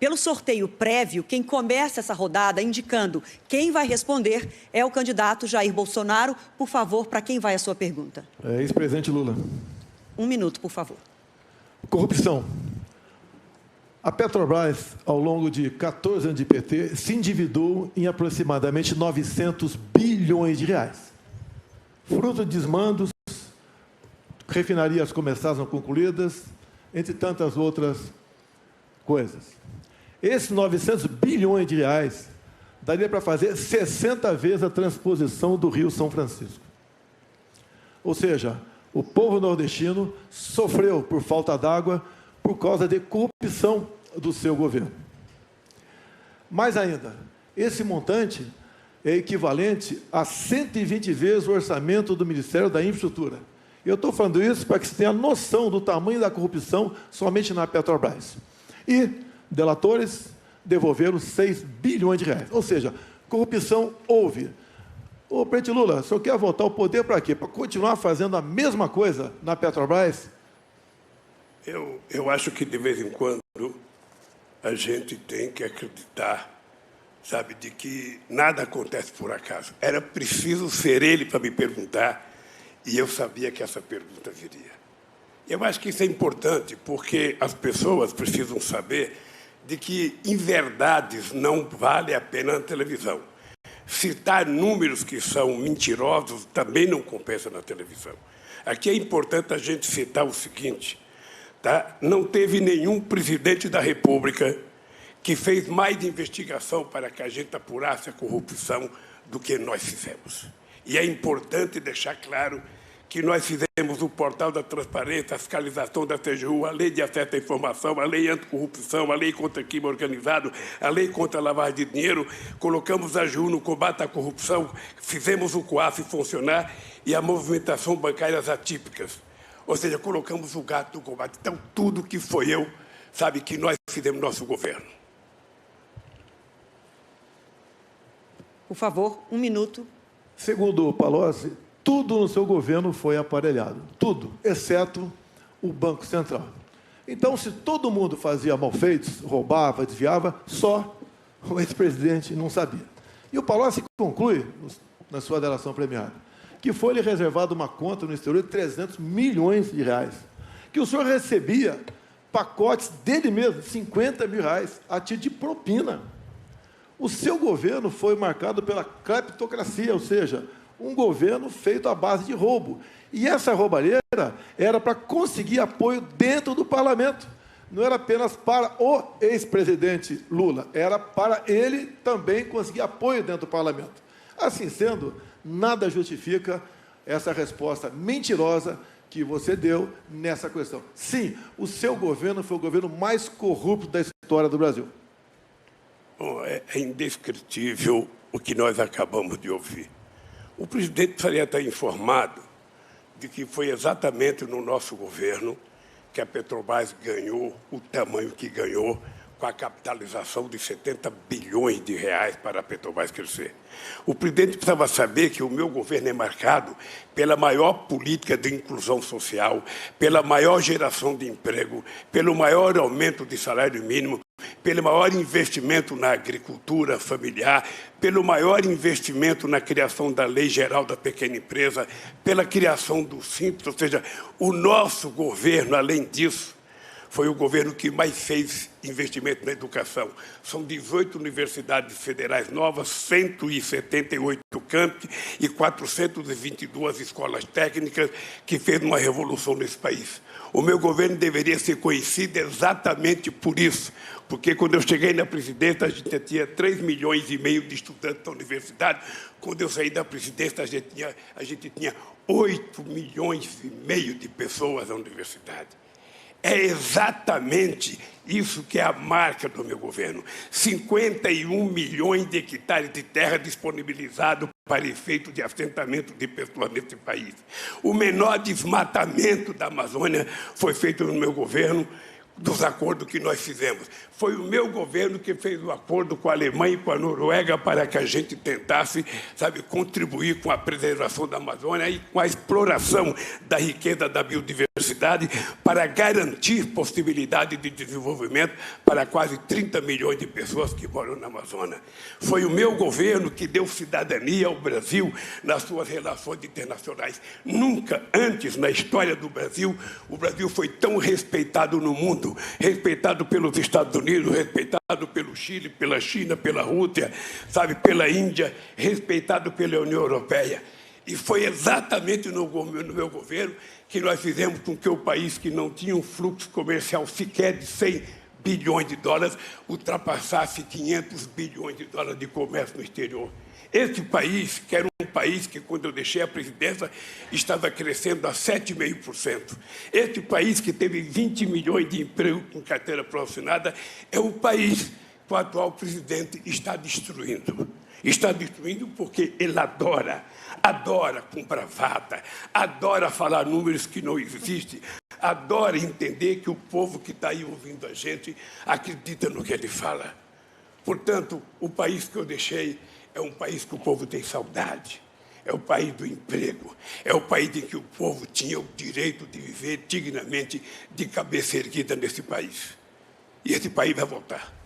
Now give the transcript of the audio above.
Pelo sorteio prévio, quem começa essa rodada indicando quem vai responder é o candidato Jair Bolsonaro. Por favor, para quem vai a sua pergunta? Ex-presidente Lula. 1 minuto, por favor. Corrupção. A Petrobras, ao longo de 14 anos de PT, se endividou em aproximadamente 900 bilhões de reais. Fruto de desmandos, refinarias começadas não concluídas, entre tantas outras coisas. Esses 900 bilhões de reais daria para fazer 60 vezes a transposição do Rio São Francisco. Ou seja, o povo nordestino sofreu por falta d'água por causa de corrupção do seu governo. Mais ainda, esse montante é equivalente a 120 vezes o orçamento do Ministério da Infraestrutura. Eu estou falando isso para que você tenha noção do tamanho da corrupção somente na Petrobras. E delatores devolveram 6 bilhões de reais. Ou seja, corrupção houve. Ô, presidente Lula, o senhor quer voltar ao poder para quê? Para continuar fazendo a mesma coisa na Petrobras? Eu acho que, de vez em quando, a gente tem que acreditar, sabe, de que nada acontece por acaso. Era preciso ser ele para me perguntar, e eu sabia que essa pergunta viria. Eu acho que isso é importante, porque as pessoas precisam saber de que inverdades não vale a pena na televisão. Citar números que são mentirosos também não compensa na televisão. Aqui é importante a gente citar o seguinte, tá? Não teve nenhum presidente da República que fez mais investigação para que a gente apurasse a corrupção do que nós fizemos. E é importante deixar claro que nós fizemos o portal da transparência, a fiscalização da TGU, a lei de acesso à informação, a lei anticorrupção, a lei contra crime organizado, a lei contra a lavagem de dinheiro, colocamos a AGU no combate à corrupção, fizemos o COAF funcionar e a movimentação bancárias atípicas. Ou seja, colocamos o gato no combate. Então, tudo que foi eu, sabe, que nós fizemos no nosso governo. Por favor, 1 minuto. Segundo o Palocci, tudo no seu governo foi aparelhado. Tudo, exceto o Banco Central. Então, se todo mundo fazia malfeitos, roubava, desviava, só o ex-presidente não sabia. E o Palocci conclui, na sua delação premiada, que foi-lhe reservada uma conta no exterior de 300 milhões de reais, que o senhor recebia pacotes dele mesmo, 50 mil reais, a título de propina. O seu governo foi marcado pela cleptocracia, ou seja, um governo feito à base de roubo. E essa roubalheira era para conseguir apoio dentro do parlamento. Não era apenas para o ex-presidente Lula, era para ele também conseguir apoio dentro do parlamento. Assim sendo, nada justifica essa resposta mentirosa que você deu nessa questão. Sim, o seu governo foi o governo mais corrupto da história do Brasil. Bom, é indescritível o que nós acabamos de ouvir. O presidente precisaria estar informado de que foi exatamente no nosso governo que a Petrobras ganhou o tamanho que ganhou, com a capitalização de 70 bilhões de reais para a Petrobras crescer. O presidente precisava saber que o meu governo é marcado pela maior política de inclusão social, pela maior geração de emprego, pelo maior aumento de salário mínimo, pelo maior investimento na agricultura familiar, pelo maior investimento na criação da Lei Geral da Pequena Empresa, pela criação do Simples, ou seja, o nosso governo, além disso, foi o governo que mais fez investimento na educação. São 18 universidades federais novas, 178 campi e 422 escolas técnicas que fez uma revolução nesse país. O meu governo deveria ser conhecido exatamente por isso, porque quando eu cheguei na presidência, a gente tinha 3,5 milhões de estudantes da universidade. Quando eu saí da presidência, a gente tinha 8,5 milhões de pessoas na universidade. É exatamente isso que é a marca do meu governo. 51 milhões de hectares de terra disponibilizados para efeito de assentamento de pessoas nesse país. O menor desmatamento da Amazônia foi feito no meu governo, dos acordos que nós fizemos. Foi o meu governo que fez o acordo com a Alemanha e com a Noruega para que a gente tentasse, sabe, contribuir com a preservação da Amazônia e com a exploração da riqueza da biodiversidade para garantir possibilidade de desenvolvimento para quase 30 milhões de pessoas que moram na Amazônia. Foi o meu governo que deu cidadania ao Brasil nas suas relações internacionais. Nunca antes na história do Brasil, o Brasil foi tão respeitado no mundo, respeitado pelos Estados Unidos, respeitado pelo Chile, pela China, pela Rússia, sabe, pela Índia, respeitado pela União Europeia. E foi exatamente no meu governo que nós fizemos com que o país que não tinha um fluxo comercial sequer de 100 bilhões de dólares ultrapassasse 500 bilhões de dólares de comércio no exterior. Este país, que era um país que, quando eu deixei a presidência, estava crescendo a 7,5%. Este país, que teve 20 milhões de empregos com carteira profissional, é o país que o atual presidente está destruindo. Está destruindo porque ele adora com bravata, adora falar números que não existem, adora entender que o povo que está aí ouvindo a gente acredita no que ele fala. Portanto, o país que eu deixei é um país que o povo tem saudade, é o país do emprego, é o país em que o povo tinha o direito de viver dignamente, de cabeça erguida nesse país. E esse país vai voltar.